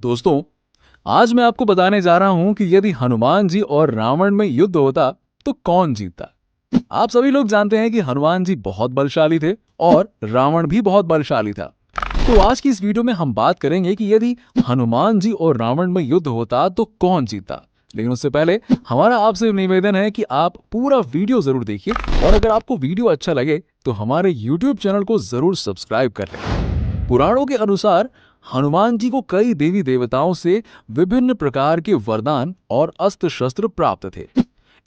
दोस्तों, आज मैं आपको बताने जा रहा हूं कि यदि हनुमान जी और रावण में युद्ध होता तो कौन जीतता। आप सभी लोग जानते हैं कि हनुमान जी बहुत बलशाली थे और रावण भी बहुत बलशाली था। तो आज की इस वीडियो में हम बात करेंगे कि यदि हनुमान जी और रावण में युद्ध होता तो कौन जीतता। लेकिन उससे पहले हमारा आपसे निवेदन है कि आप पूरा वीडियो जरूर देखिए और अगर आपको वीडियो अच्छा लगे तो हमारे YouTube चैनल को जरूर सब्सक्राइब कर लें। पुराणों के अनुसार हनुमान जी को कई देवी देवताओं से विभिन्न प्रकार के वरदान और अस्त्र शस्त्र प्राप्त थे।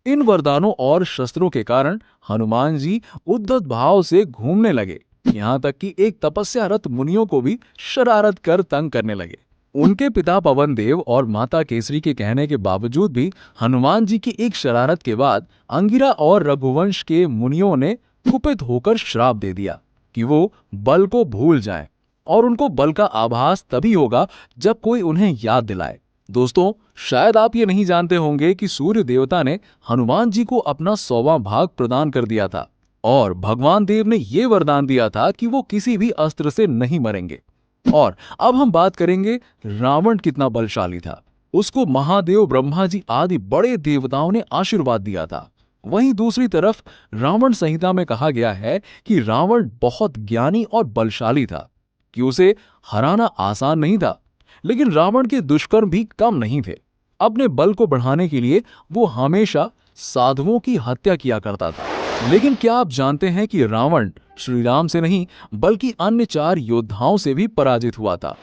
इन वरदानों और शस्त्रों के कारण हनुमान जी उद्धत भाव से घूमने लगे, यहाँ तक कि एक तपस्यारत मुनियों को भी शरारत कर तंग करने लगे। उनके पिता पवन देव और माता केसरी के कहने के बावजूद भी हनुमान जी की एक शरारत के बाद अंगिरा और रघुवंश के मुनियों ने कुपित होकर श्राप दे दिया कि वो बल को भूल जाएं और उनको बल का आभास तभी होगा जब कोई उन्हें याद दिलाए। दोस्तों, शायद आप ये नहीं जानते होंगे कि सूर्य देवता ने हनुमान जी को अपना 100वां भाग प्रदान कर दिया था और भगवान देव ने यह वरदान दिया था कि वो किसी भी अस्त्र से नहीं मरेंगे। और अब हम बात करेंगे रावण कितना बलशाली था। उसको महादेव ब्रह्मा जी आदि बड़े देवताओं ने आशीर्वाद दिया था। वहीं दूसरी तरफ रावण संहिता में कहा गया है कि रावण बहुत ज्ञानी और बलशाली था, कि उसे हराना आसान नहीं था। लेकिन रावण के दुष्कर्म भी कम नहीं थे। अपने बल को बढ़ाने के लिए वो हमेशा साधुओं की हत्या किया करता था। लेकिन क्या आप जानते हैं कि रावण श्री राम से नहीं बल्कि अन्य 4 योद्धाओं से भी पराजित हुआ था।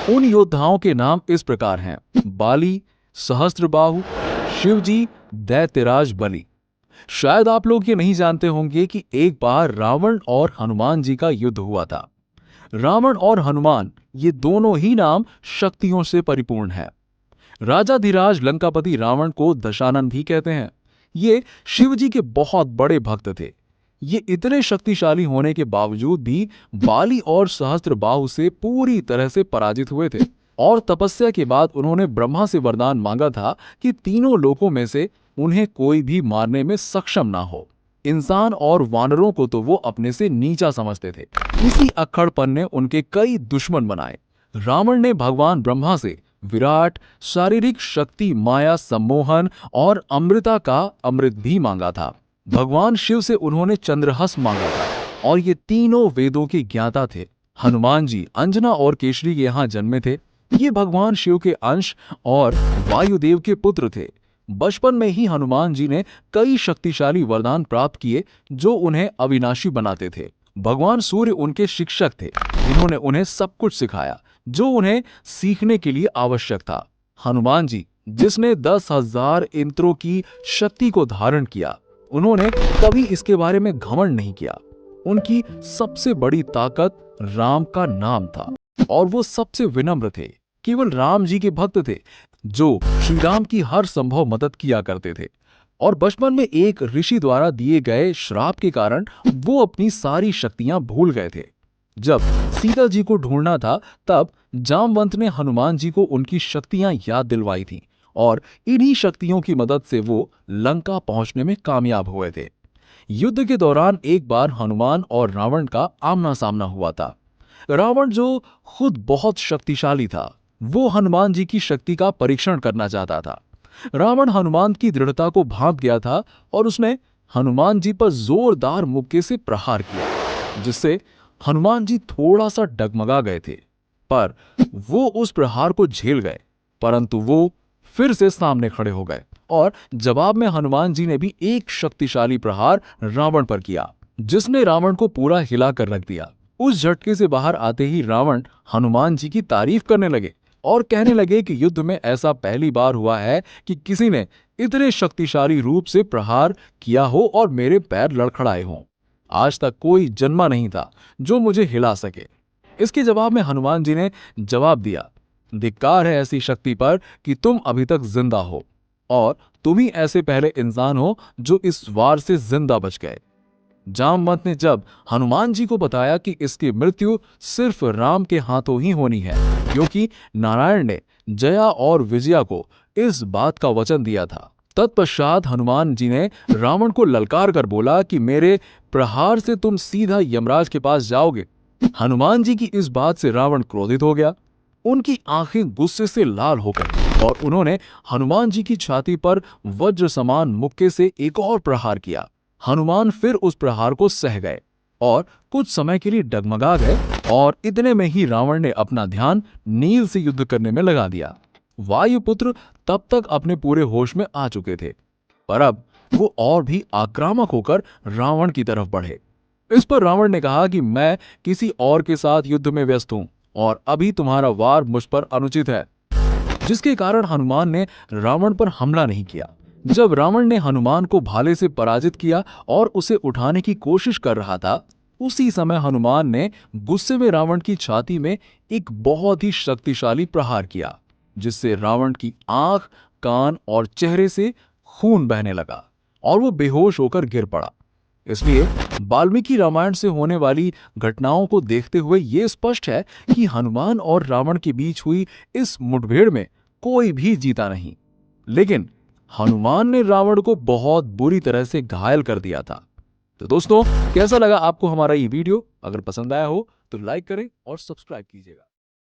उन योद्धाओं के नाम इस प्रकार हैं: बाली, सहस्त्रबाहु, शिवजी, दैत्यराज बलि। शायद आप लोग ये नहीं जानते होंगे कि एक बार रावण और हनुमान जी का युद्ध हुआ था। रावण और हनुमान ये दोनों ही नाम शक्तियों से परिपूर्ण है। राजाधिराज लंकापति रावण को दशानन भी कहते हैं। ये शिव जी के बहुत बड़े भक्त थे। ये इतने शक्तिशाली होने के बावजूद भी बाली और सहस्त्रबाहु से पूरी तरह से पराजित हुए थे और तपस्या के बाद उन्होंने ब्रह्मा से वरदान मांगा था कि तीनों लोकों में से उन्हें कोई भी मारने में सक्षम ना हो। इंसान और वानरों को तो वो अपने से नीचा समझते थे। इसी अक्खड़पन ने उनके कई दुश्मन बनाए। रावण ने भगवान ब्रह्मा से विराट, शारीरिक शक्ति, माया, सम्मोहन और अमृता का अमृत भी मांगा था। भगवान शिव से उन्होंने चंद्रहस मांगा था और ये तीनों वेदों के ज्ञाता थे। हनुमान जी अंजना और केशरी के यहाँ जन्मे थे। ये भगवान शिव के अंश और वायुदेव के पुत्र थे। बचपन में ही हनुमान जी ने कई शक्तिशाली वरदान प्राप्त किए जो उन्हें अविनाशी बनाते थे। भगवान सूर्य उनके शिक्षक थे, जिन्होंने उन्हें सब कुछ सिखाया जो उन्हें सीखने के लिए आवश्यक था। हनुमान जी, जिसने 10,000 इंद्रों की शक्ति को धारण किया, उन्होंने कभी इसके बारे में घमंड नहीं किया। उनकी सबसे बड़ी ताकत राम का नाम था और वो सबसे विनम्र थे। केवल राम जी के भक्त थे जो श्री राम की हर संभव मदद किया करते थे। और बचपन में एक ऋषि द्वारा दिए गए श्राप के कारण वो अपनी सारी शक्तियां भूल गए थे। जब सीता जी को ढूंढना था तब जामवंत ने हनुमान जी को उनकी शक्तियां याद दिलवाई थी और इन्हीं शक्तियों की मदद से वो लंका पहुंचने में कामयाब हुए थे। युद्ध के दौरान एक बार हनुमान और रावण का आमना सामना हुआ था। रावण, जो खुद बहुत शक्तिशाली था, वो हनुमान जी की शक्ति का परीक्षण करना चाहता था। रावण हनुमान की दृढ़ता को भांप गया था और उसने हनुमान जी पर जोरदार मुक्के से प्रहार किया, जिससे हनुमान जी थोड़ा सा डगमगा गए थे। पर वो उस प्रहार को झेल गए, परंतु वो फिर से सामने खड़े हो गए और जवाब में हनुमान जी ने भी एक शक्तिशाली प्रहार रावण पर किया, जिसने रावण को पूरा हिला कर रख दिया। उस झटके से बाहर आते ही रावण हनुमान जी की तारीफ करने लगे और कहने लगे कि युद्ध में ऐसा पहली बार हुआ है कि किसी ने इतने शक्तिशाली रूप से प्रहार किया हो और मेरे पैर लड़खड़ाए हों। आज तक कोई जन्मा नहीं था जो मुझे हिला सके। इसके जवाब में हनुमान जी ने जवाब दिया, धिक्कार है ऐसी शक्ति पर कि तुम अभी तक जिंदा हो और तुम ही ऐसे पहले इंसान हो जो इस वार से जिंदा बच गए। जामवंत ने जब हनुमान जी को बताया कि इसकी मृत्यु सिर्फ राम के हाथों ही होनी है, क्योंकि नारायण ने जया और विजया को इस बात का वचन दिया था, तत्पश्चात हनुमान जी ने रावण को ललकार कर बोला कि मेरे प्रहार से तुम सीधा यमराज के पास जाओगे। हनुमान जी की इस बात से रावण क्रोधित हो गया। उनकी आंखें गुस्से से लाल हो गई और उन्होंने हनुमान जी की छाती पर वज्र समान मुक्के से एक और प्रहार किया। हनुमान फिर उस प्रहार को सह गए और कुछ समय के लिए डगमगा गए और इतने में ही रावण ने अपना ध्यान नील से युद्ध करने में लगा दिया। वायुपुत्र तब तक अपने पूरे होश में आ चुके थे, पर अब वो और भी आक्रामक होकर रावण की तरफ बढ़े। इस पर रावण ने कहा कि मैं किसी और के साथ युद्ध में व्यस्त हूं और अभी तुम्हारा वार मुझ पर अनुचित है, जिसके कारण हनुमान ने रावण पर हमला नहीं किया। जब रावण ने हनुमान को भाले से पराजित किया और उसे उठाने की कोशिश कर रहा था, उसी समय हनुमान ने गुस्से में रावण की छाती में एक बहुत ही शक्तिशाली प्रहार किया, जिससे रावण की आंख, कान और चेहरे से खून बहने लगा और वो बेहोश होकर गिर पड़ा। इसलिए वाल्मीकि रामायण से होने वाली घटनाओं को देखते हुए यह स्पष्ट है कि हनुमान और रावण के बीच हुई इस मुठभेड़ में कोई भी जीता नहीं, लेकिन हनुमान ने रावण को बहुत बुरी तरह से घायल कर दिया था। तो दोस्तों, कैसा लगा आपको हमारा ये वीडियो? अगर पसंद आया हो तो लाइक करें और सब्सक्राइब कीजिएगा।